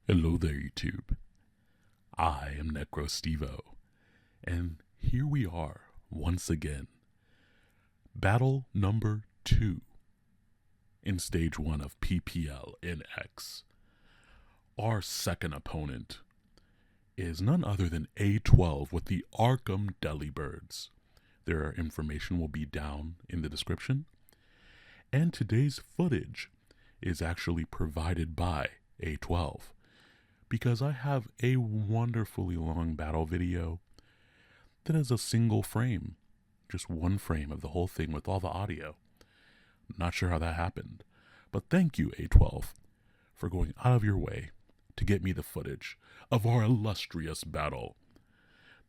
Hello there, YouTube. I am Necrostevo, and here we are once again. Battle number 2 in stage 1 of PPL NX. Our second opponent is none other than A12 with the Arkham Delibirds. Their information will be down in the description. And today's footage is actually provided by A12. Because I have a wonderfully long battle video that is a single frame, just one frame of the whole thing with all the audio. Not sure how that happened, but thank you, A12, for going out of your way to get me the footage of our illustrious battle.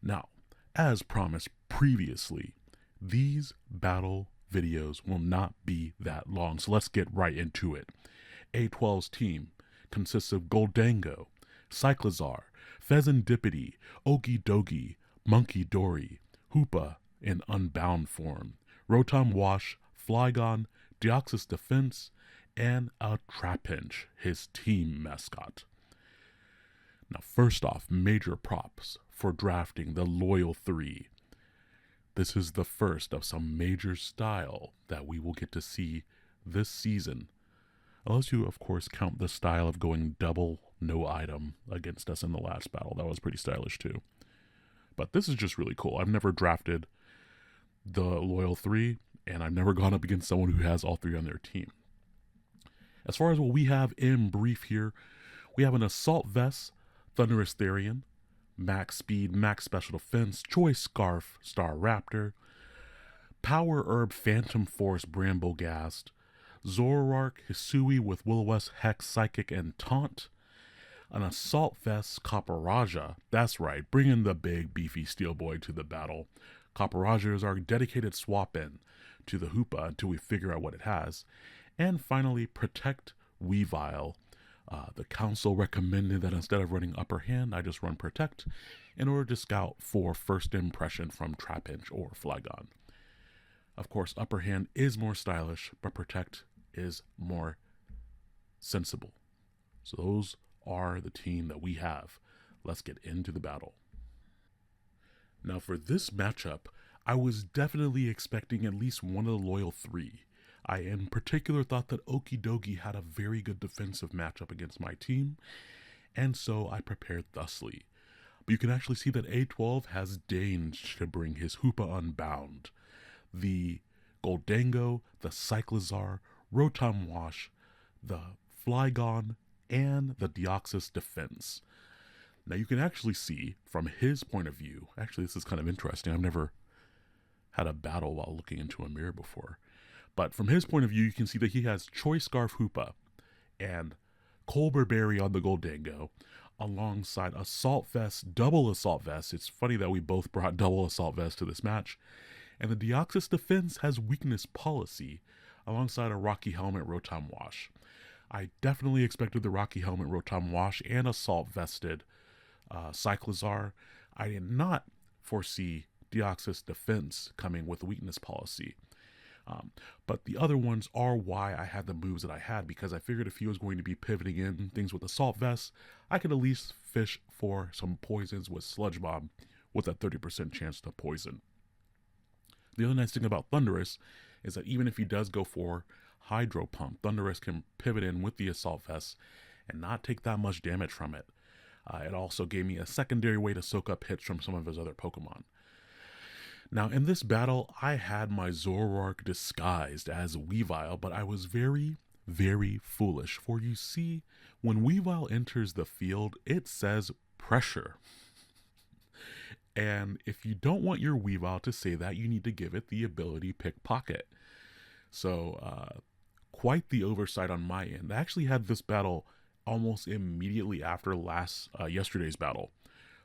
Now, as promised previously, these battle videos will not be that long, so let's get right into it. A12's team consists of Goldango, Cyclazar, Pheasantipity, Okie Dokie, Monkey Dory, Hoopa in Unbound form, Rotom Wash, Flygon, Deoxys Defense, and a Trapinch, his team mascot. Now first off, major props for drafting the Loyal 3. This is the first of some major style that we will get to see this season. Unless you, of course, count the style of going double no item against us in the last battle. That was pretty stylish too. But this is just really cool. I've never drafted the Loyal 3, and I've never gone up against someone who has all 3 on their team. As far as what we have in brief here, we have an Assault Vest, Thunderous Therian, Max Speed, Max Special Defense, Choice Scarf, Star Raptor, Power Herb, Phantom Force, Bramblegast, Zoroark, Hisui with Will-O-Wisp, Hex, Psychic, and Taunt, an Assault Vest, Copperajah, that's right, bringing the big beefy steel boy to the battle. Copperajah is our dedicated swap-in to the Hoopa until we figure out what it has. And finally, Protect Weavile. The council recommended that instead of running Upper Hand, I just run Protect in order to scout for first impression from Trapinch or Flygon. Of course, Upper Hand is more stylish, but Protect is more sensible. So those are the team that we have. Let's get into the battle. Now for this matchup, I was definitely expecting at least one of the Loyal 3. I in particular thought that Okie Dokie had a very good defensive matchup against my team, and so I prepared thusly. But you can actually see that A12 has deigned to bring his Hoopa Unbound. The Goldango, the Cyclazar, Rotom Wash, the Flygon, and the Deoxys Defense. Now you can actually see from his point of view, actually this is kind of interesting, I've never had a battle while looking into a mirror before, but from his point of view you can see that he has Choice Scarf Hoopa and Colbur Berry on the Goldango, alongside Assault Vest, double Assault Vest. It's funny that we both brought double Assault Vest to this match. And the Deoxys Defense has Weakness Policy, alongside a Rocky Helmet Rotom Wash. I definitely expected the Rocky Helmet Rotom Wash and Assault Vested Cyclazar. I did not foresee Deoxys Defense coming with Weakness Policy. But the other ones are why I had the moves that I had, because I figured if he was going to be pivoting in things with Assault Vest, I could at least fish for some poisons with Sludge Bomb with a 30% chance to poison. The other nice thing about Thundurus is that even if he does go for Hydro Pump, Thundurus can pivot in with the Assault Vest and not take that much damage from it. It also gave me a secondary way to soak up hits from some of his other Pokemon. Now in this battle, I had my Zoroark disguised as Weavile, but I was very, very foolish. For you see, when Weavile enters the field, it says pressure. And if you don't want your Weavile to say that, you need to give it the ability Pickpocket. So, quite the oversight on my end. I actually had this battle almost immediately after yesterday's battle.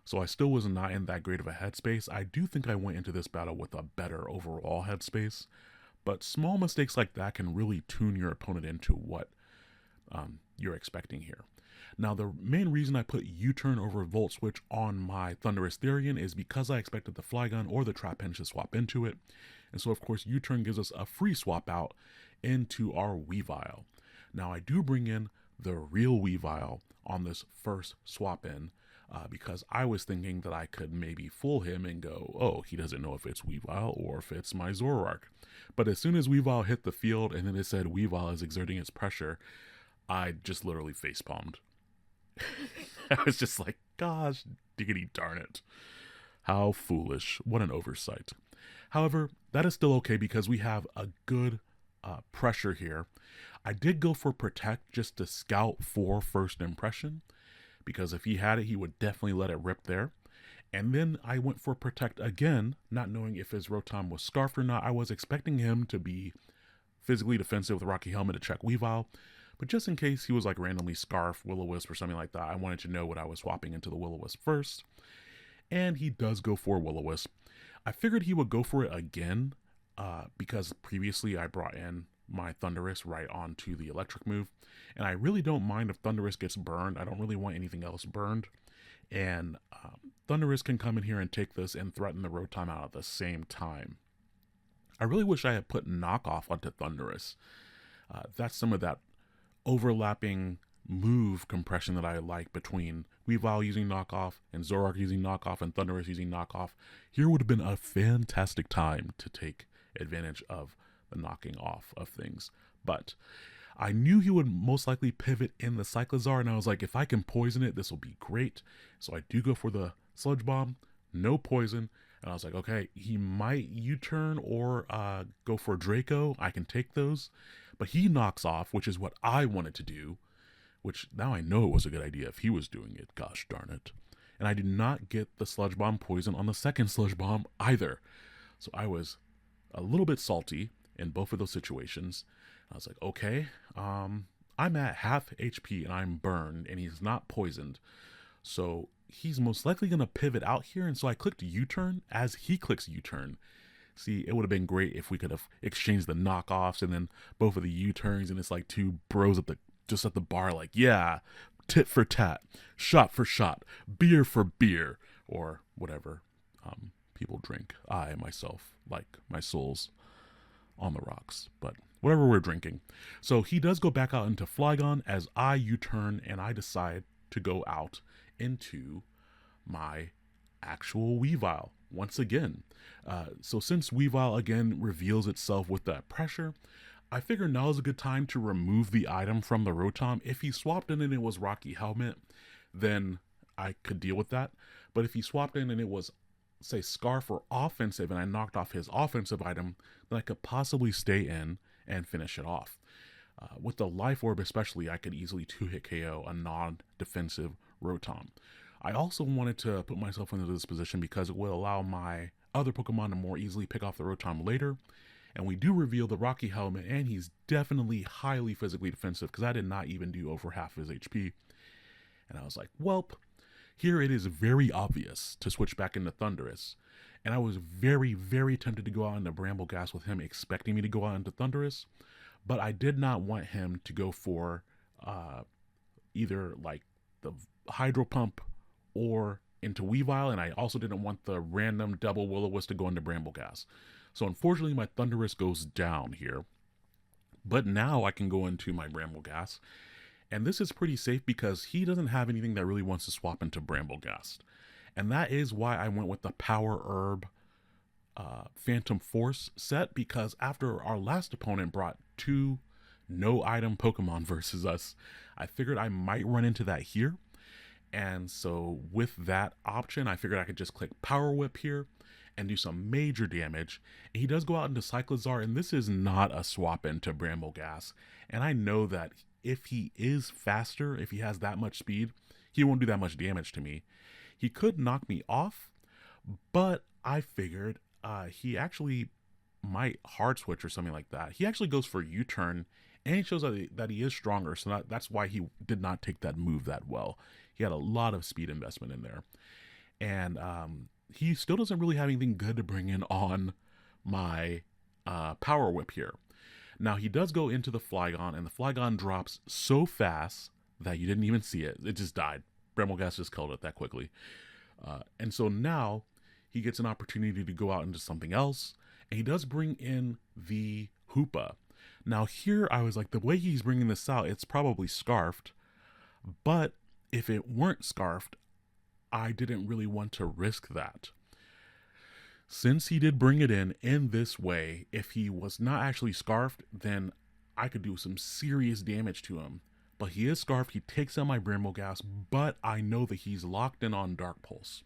So I still was not in that great of a headspace. I do think I went into this battle with a better overall headspace. But small mistakes like that can really tune your opponent into what you're expecting here. Now, the main reason I put U-Turn over Volt Switch on my Thunderous Therian is because I expected the Flygon or the Trapinch to swap into it. And so, of course, U-Turn gives us a free swap out into our Weavile. Now, I do bring in the real Weavile on this first swap in, because I was thinking that I could maybe fool him and go, oh, he doesn't know if it's Weavile or if it's my Zoroark. But as soon as Weavile hit the field and then it said Weavile is exerting its pressure, I just literally facepalmed. I was just like, gosh, diggity darn it. How foolish. What an oversight. However, that is still okay because we have a good pressure here. I did go for Protect just to scout for first impression, because if he had it, he would definitely let it rip there. And then I went for Protect again, not knowing if his Rotom was Scarfed or not. I was expecting him to be physically defensive with Rocky Helmet to check Weavile, but just in case he was like randomly Scarf, Will-O-Wisp, or something like that, I wanted to know what I was swapping into the Will-O-Wisp first. And he does go for Will-O-Wisp. I figured he would go for it again, because previously I brought in my Thundurus right onto the electric move, and I really don't mind if Thundurus gets burned. I don't really want anything else burned, and Thundurus can come in here and take this and threaten the Rotom out at the same time. I really wish I had put Knockoff onto Thundurus. That's some of that overlapping move compression that I like between Weavile using Knockoff and Zoroark using Knockoff and Thundurus using Knockoff. Here would have been a fantastic time to take advantage of the knocking off of things. But I knew he would most likely pivot in the Cyclizar, and I was like, if I can poison it, this will be great. So I do go for the Sludge Bomb, no poison, and I was like, okay, he might U-turn or go for Draco. I can take those, but he knocks off, which is what I wanted to do, which now I know it was a good idea if he was doing it, gosh darn it. And I did not get the Sludge Bomb poison on the second Sludge Bomb either. So I was a little bit salty in both of those situations. I was like, okay, I'm at half HP and I'm burned and he's not poisoned. So he's most likely going to pivot out here. And so I clicked U-turn as he clicks U-turn. See, it would have been great if we could have exchanged the knockoffs and then both of the U-turns, and it's like two bros at the bar, like, yeah, tit for tat, shot for shot, beer for beer, or whatever people drink. I myself like my souls on the rocks, but whatever we're drinking. So he does go back out into Flygon as I U-turn, and I decide to go out into my actual Weavile once again. So since Weavile again reveals itself with that pressure, I figure now is a good time to remove the item from the Rotom. If he swapped in and it was Rocky Helmet, then I could deal with that. But if he swapped in and it was, say, Scarf or offensive, and I knocked off his offensive item, then I could possibly stay in and finish it off. With the Life Orb especially, I could easily 2-hit KO a non-defensive Rotom. I also wanted to put myself into this position because it would allow my other Pokemon to more easily pick off the Rotom later. And we do reveal the Rocky Helmet, and he's definitely highly physically defensive because I did not even do over half his HP. And I was like, welp, here it is very obvious to switch back into Thundurus. And I was very, very tempted to go out into Brambleghast with him expecting me to go out into Thundurus. But I did not want him to go for either like the Hydro Pump or into Weavile, and I also didn't want the random double Will-O-Wisp to go into Brambleghast. So unfortunately my Thundurus goes down here. But now I can go into my Brambleghast, and this is pretty safe because he doesn't have anything that really wants to swap into Brambleghast. And that is why I went with the Power Herb Phantom Force set, because after our last opponent brought 2 no-item Pokemon versus us, I figured I might run into that here. And so with that option, I figured I could just click Power Whip here and do some major damage. And he does go out into Cyclizar, and this is not a swap into Brambleghast. And I know that if he is faster, if he has that much speed, he won't do that much damage to me. He could knock me off, but I figured he actually might hard switch or something like that. He actually goes for U-turn, and he shows that he is stronger, so that's why he did not take that move that well. He had a lot of speed investment in there. And he still doesn't really have anything good to bring in on my Power Whip here. Now, he does go into the Flygon, and the Flygon drops so fast that you didn't even see it. It just died. Brambleghast just killed it that quickly. And so now he gets an opportunity to go out into something else, and he does bring in the Hoopa. Now here I was like, the way he's bringing this out, it's probably Scarfed, but if it weren't scarfed, I didn't really want to risk that. Since he did bring it in this way, if he was not actually scarfed, then I could do some serious damage to him. But he is scarfed, he takes out my Bramble Gas, but I know that he's locked in on Dark Pulse.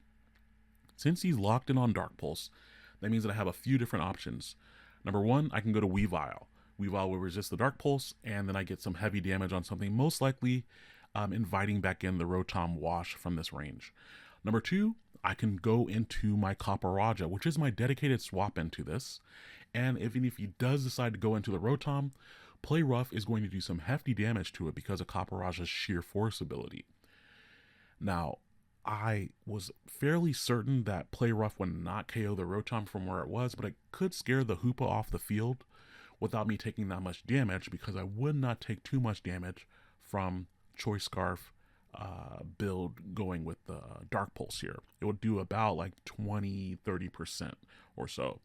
Since he's locked in on Dark Pulse, that means that I have a few different options. Number one, I can go to Weavile. Weavile will resist the Dark Pulse, and then I get some heavy damage on something, most likely inviting back in the Rotom Wash from this range. Number two, I can go into my Copperajah, which is my dedicated swap into this. And even if he does decide to go into the Rotom, Play Rough is going to do some hefty damage to it because of Copperajah's sheer force ability. Now, I was fairly certain that Play Rough would not KO the Rotom from where it was, but it could scare the Hoopa off the field without me taking that much damage, because I would not take too much damage from Choice Scarf build going with the Dark Pulse here. It would do about like 20-30% or so,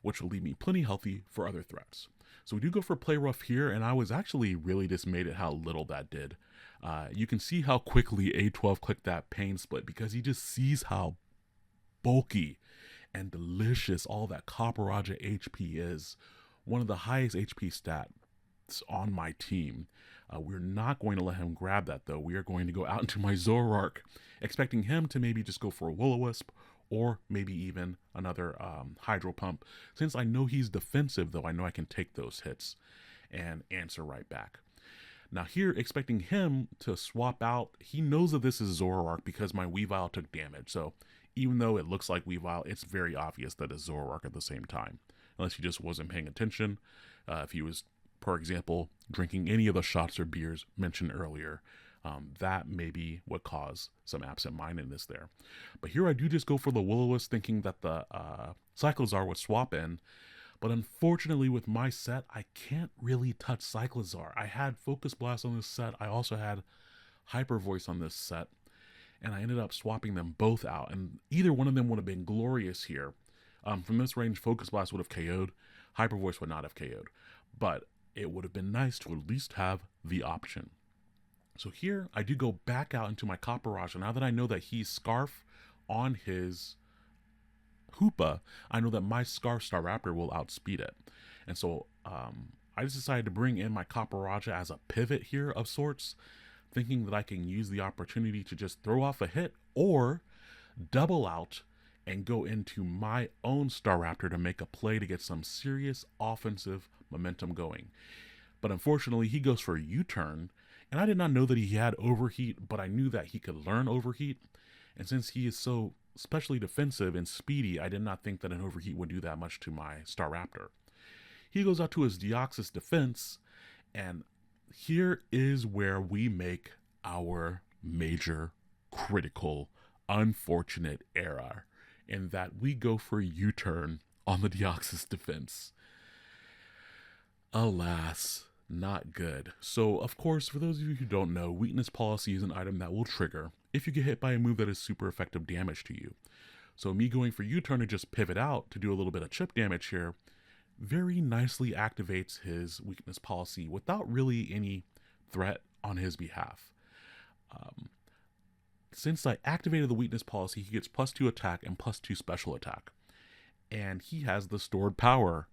which will leave me plenty healthy for other threats. So we do go for Play Rough here, and I was actually really dismayed at how little that did. You can see how quickly A12 clicked that Pain Split, because he just sees how bulky and delicious all that Copperajah HP is. One of the highest HP stats on my team. We're not going to let him grab that, though. We are going to go out into my Zoroark, expecting him to maybe just go for a Will-O-Wisp, or maybe even another Hydro Pump. Since I know he's defensive, though, I know I can take those hits and answer right back. Now here, expecting him to swap out, he knows that this is Zoroark because my Weavile took damage. So even though it looks like Weavile, it's very obvious that it's Zoroark at the same time. Unless he just wasn't paying attention. If he was, for example, drinking any of the shots or beers mentioned earlier, that may be what caused some absent-mindedness there. But here I do just go for the Will-O-Wisp, thinking that the Cyclizar would swap in. But unfortunately with my set, I can't really touch Cyclizar. I had Focus Blast on this set. I also had Hyper Voice on this set. And I ended up swapping them both out. And either one of them would have been glorious here. From this range, Focus Blast would have KO'd. Hyper Voice would not have KO'd. But it would have been nice to at least have the option. So here, I do go back out into my Copperajah. Now that I know that he's Scarf on his Hoopa, I know that my Scarf Staraptor will outspeed it. And so I just decided to bring in my Copperajah as a pivot here of sorts, thinking that I can use the opportunity to just throw off a hit or double out and go into my own Staraptor to make a play to get some serious offensive momentum going. But unfortunately, he goes for a U-turn, and I did not know that he had Overheat, but I knew that he could learn Overheat. And since he is so especially defensive and speedy, I did not think that an Overheat would do that much to my Staraptor. He goes out to his Deoxys defense, and here is where we make our major, critical, unfortunate error, in that we go for a U-turn on the Deoxys defense. Alas, not good. So, of course, for those of you who don't know, Weakness Policy is an item that will trigger if you get hit by a move that is super effective damage to you. So me going for U-turn to just pivot out to do a little bit of chip damage here very nicely activates his Weakness Policy without really any threat on his behalf. Since I activated the Weakness Policy, he gets +2 attack and +2 special attack. And he has the Stored Power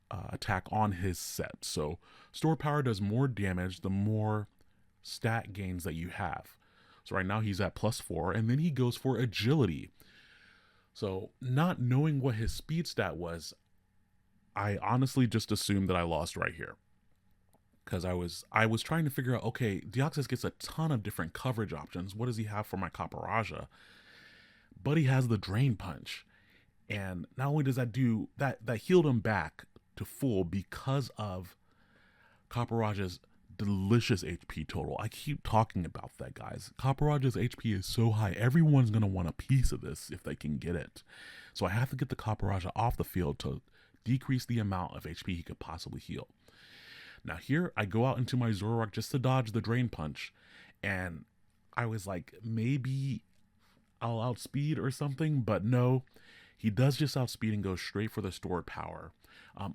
attack on his set. So Stored Power does more damage the more stat gains that you have. So right now he's at +4, and then he goes for Agility. So not knowing what his speed stat was, I honestly just assumed that I lost right here. Because I was trying to figure out, okay, Deoxys gets a ton of different coverage options. What does he have for my Copperajah? But he has the Drain Punch. And not only does that do, that healed him back to full because of Copperajah's delicious HP total. I keep talking about that, guys. Copperajah's HP is so high. Everyone's going to want a piece of this if they can get it. So I have to get the Copperajah off the field to decrease the amount of HP he could possibly heal. Now here, I go out into my Zoroark just to dodge the Drain Punch, and I was like, maybe I'll outspeed or something, but no, he does just outspeed and goes straight for the Stored Power.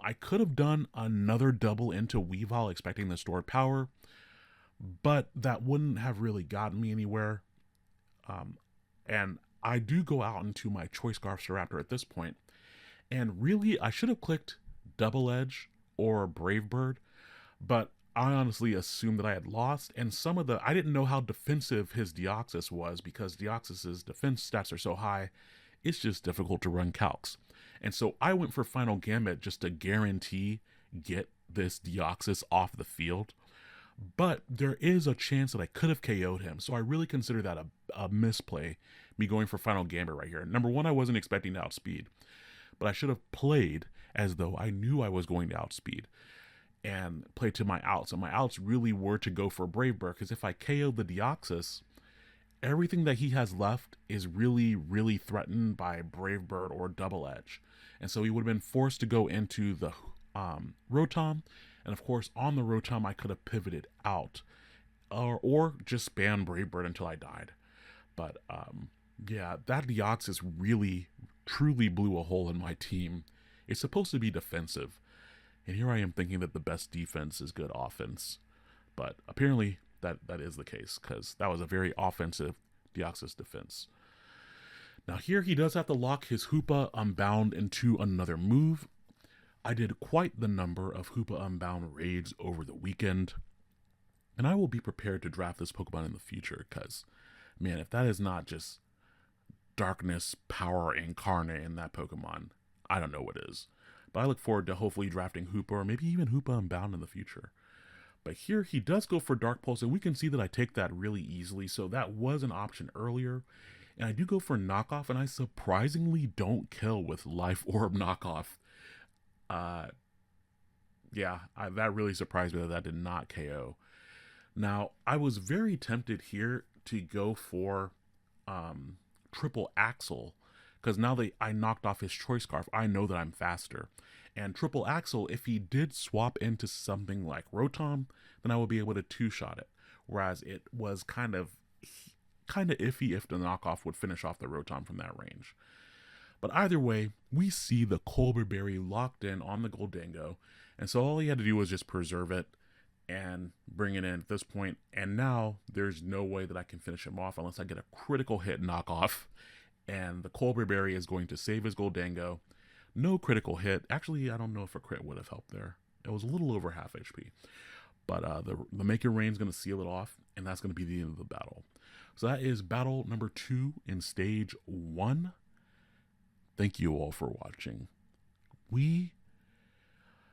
I could have done another double into Weavile expecting the Stored Power, but that wouldn't have really gotten me anywhere. And I do go out into my Choice Scarf Raptor at this point, and really I should have clicked Double Edge or Brave Bird, but I honestly assumed that I had lost, and I didn't know how defensive his Deoxys was, because Deoxys's defense stats are so high, it's just difficult to run calcs. And so I went for Final Gambit just to guarantee get this Deoxys off the field. But there is a chance that I could have KO'd him, so I really consider that a misplay, me going for Final Gambit right here. Number one, I wasn't expecting to outspeed, but I should have played as though I knew I was going to outspeed and play to my outs. And my outs really were to go for Brave Bird, because if I KO'd the Deoxys, everything that he has left is really, really threatened by Brave Bird or Double Edge. And so he would have been forced to go into the Rotom. And of course, on the Rotom, I could have pivoted out or just spam Brave Bird until I died. But yeah, that Deoxys really, truly blew a hole in my team. It's supposed to be defensive, and here I am thinking that the best defense is good offense. But apparently that is the case, because that was a very offensive Deoxys defense. Now here he does have to lock his Hoopa Unbound into another move. I did quite the number of Hoopa Unbound raids over the weekend, and I will be prepared to draft this Pokemon in the future, because, man, if that is not just darkness power incarnate in that Pokemon, I don't know what is. But I look forward to hopefully drafting Hoopa, or maybe even Hoopa Unbound in the future. But here he does go for Dark Pulse, and we can see that I take that really easily, so that was an option earlier. And I do go for Knockoff, and I surprisingly don't kill with Life Orb Knockoff. Yeah, that really surprised me that did not KO. Now, I was very tempted here to go for Triple Axle, because now that I knocked off his Choice Scarf, I know that I'm faster. And Triple Axle, if he did swap into something like Rotom, then I would be able to two-shot it. Whereas it was kind of iffy if the knockoff would finish off the Rotom from that range. But either way, we see the Colbur Berry locked in on the Goldango, and so all he had to do was just preserve it and bring it in at this point, and now there's no way that I can finish him off unless I get a critical hit knockoff, and the Colbur Berry is going to save his Goldango. No critical hit. Actually, I don't know if a crit would have helped there. It was a little over half HP. But the Make It Rain is going to seal it off, and that's going to be the end of the battle. So that is battle number 2 in stage 1. Thank you all for watching. We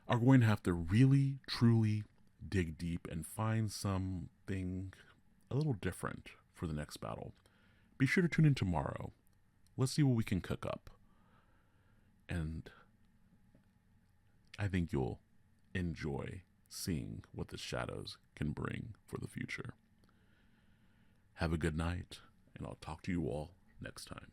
are going to have to really, truly dig deep and find something a little different for the next battle. Be sure to tune in tomorrow. Let's see what we can cook up. And I think you'll enjoy seeing what the shadows can bring for the future. Have a good night, and I'll talk to you all next time.